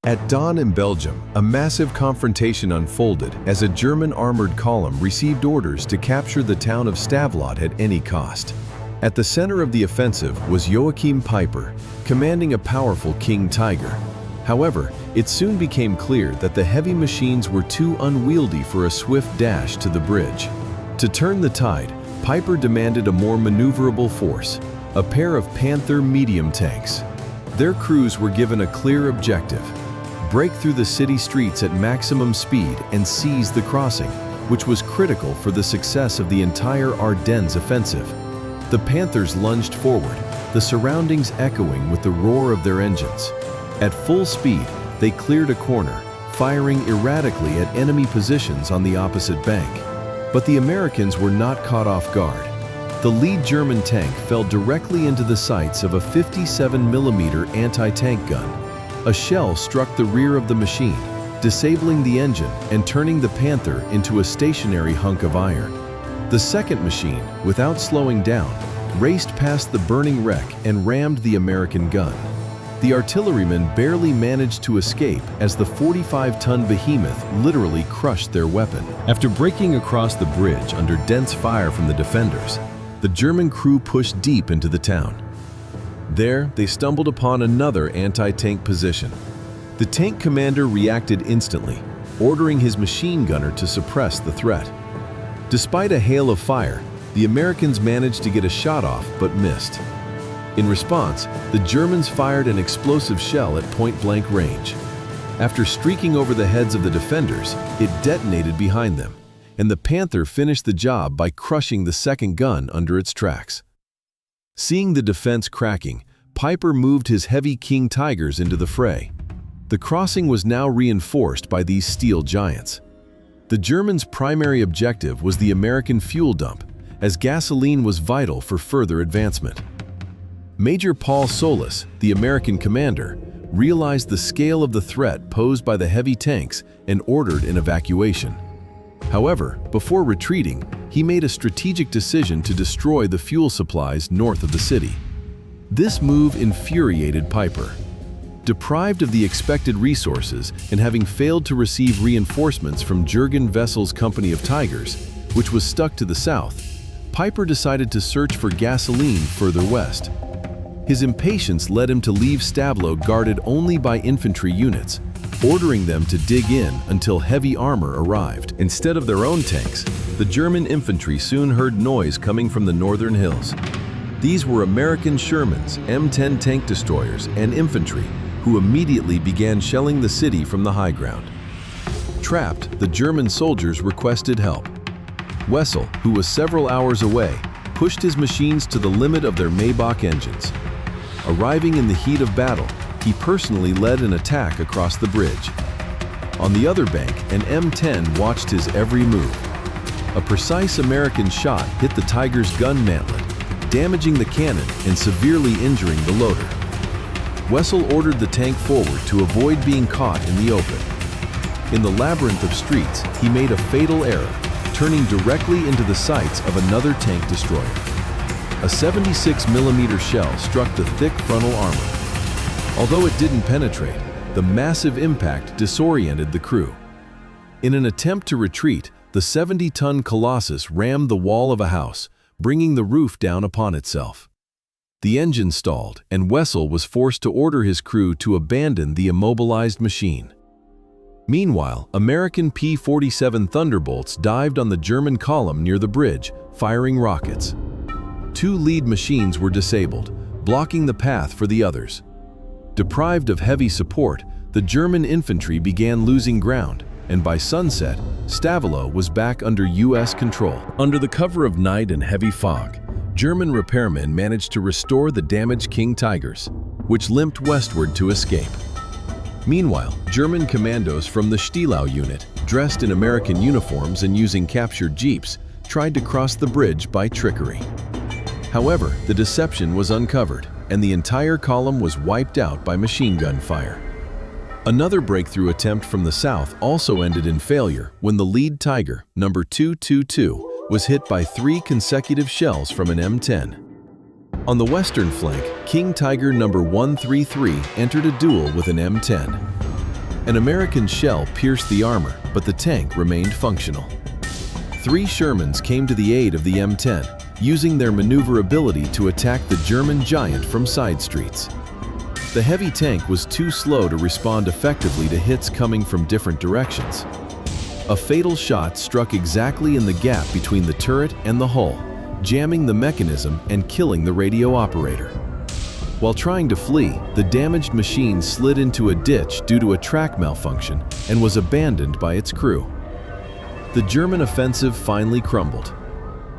At dawn in Belgium, a massive confrontation unfolded as a German armored column received orders to capture the town of Stavelot at any cost. At the center of the offensive was Joachim Peiper, commanding a powerful King Tiger. However, it soon became clear that the heavy machines were too unwieldy for a swift dash to the bridge. To turn the tide, Peiper demanded a more maneuverable force, a pair of Panther medium tanks. Their crews were given a clear objective: break through the city streets at maximum speed and seize the crossing, which was critical for the success of the entire Ardennes offensive. The Panthers lunged forward, the surroundings echoing with the roar of their engines. At full speed, they cleared a corner, firing erratically at enemy positions on the opposite bank. But the Americans were not caught off guard. The lead German tank fell directly into the sights of a 57mm anti-tank gun. A shell struck the rear of the machine, disabling the engine and turning the Panther into a stationary hunk of iron. The second machine, without slowing down, raced past the burning wreck and rammed the American gun. The artillerymen barely managed to escape as the 45-ton behemoth literally crushed their weapon. After breaking across the bridge under dense fire from the defenders, the German crew pushed deep into the town. There, they stumbled upon another anti-tank position. The tank commander reacted instantly, ordering his machine gunner to suppress the threat. Despite a hail of fire, the Americans managed to get a shot off but missed. In response, the Germans fired an explosive shell at point-blank range. After streaking over the heads of the defenders, it detonated behind them, and the Panther finished the job by crushing the second gun under its tracks. Seeing the defense cracking, Peiper moved his heavy King Tigers into the fray. The crossing was now reinforced by these steel giants. The Germans' primary objective was the American fuel dump, as gasoline was vital for further advancement. Major Paul Solis, the American commander, realized the scale of the threat posed by the heavy tanks and ordered an evacuation. However, before retreating, he made a strategic decision to destroy the fuel supplies north of the city. This move infuriated Peiper. Deprived of the expected resources and having failed to receive reinforcements from Wessel's company of Tigers, which was stuck to the south, Peiper decided to search for gasoline further west. His impatience led him to leave Stavelot guarded only by infantry units, ordering them to dig in until heavy armor arrived. Instead of their own tanks, the German infantry soon heard noise coming from the northern hills. These were American Shermans, M10 tank destroyers, and infantry, who immediately began shelling the city from the high ground. Trapped, the German soldiers requested help. Wessel, who was several hours away, pushed his machines to the limit of their Maybach engines. Arriving in the heat of battle, he personally led an attack across the bridge. On the other bank, an M10 watched his every move. A precise American shot hit the Tiger's gun mantlet, damaging the cannon and severely injuring the loader. Wessel ordered the tank forward to avoid being caught in the open. In the labyrinth of streets, he made a fatal error, turning directly into the sights of another tank destroyer. A 76mm shell struck the thick frontal armor. Although it didn't penetrate, the massive impact disoriented the crew. In an attempt to retreat, the 70-ton Colossus rammed the wall of a house, bringing the roof down upon itself. The engine stalled, and Wessel was forced to order his crew to abandon the immobilized machine. Meanwhile, American P-47 Thunderbolts dived on the German column near the bridge, firing rockets. Two lead machines were disabled, blocking the path for the others. Deprived of heavy support, the German infantry began losing ground, and by sunset, Stavelot was back under U.S. control. Under the cover of night and heavy fog, German repairmen managed to restore the damaged King Tigers, which limped westward to escape. Meanwhile, German commandos from the Stavelot unit, dressed in American uniforms and using captured jeeps, tried to cross the bridge by trickery. However, the deception was uncovered, and the entire column was wiped out by machine gun fire. Another breakthrough attempt from the south also ended in failure when the lead Tiger, number 222, was hit by 3 consecutive shells from an M10. On the western flank, King Tiger number 133 entered a duel with an M10. An American shell pierced the armor, but the tank remained functional. 3 Shermans came to the aid of the M10, using their maneuverability to attack the German giant from side streets. The heavy tank was too slow to respond effectively to hits coming from different directions. A fatal shot struck exactly in the gap between the turret and the hull, jamming the mechanism and killing the radio operator. While trying to flee, the damaged machine slid into a ditch due to a track malfunction and was abandoned by its crew. The German offensive finally crumbled.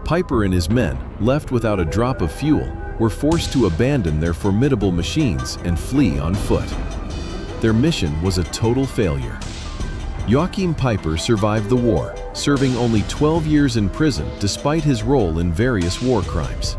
Peiper and his men, left without a drop of fuel, were forced to abandon their formidable machines and flee on foot. Their mission was a total failure. Joachim Peiper survived the war, serving only 12 years in prison despite his role in various war crimes.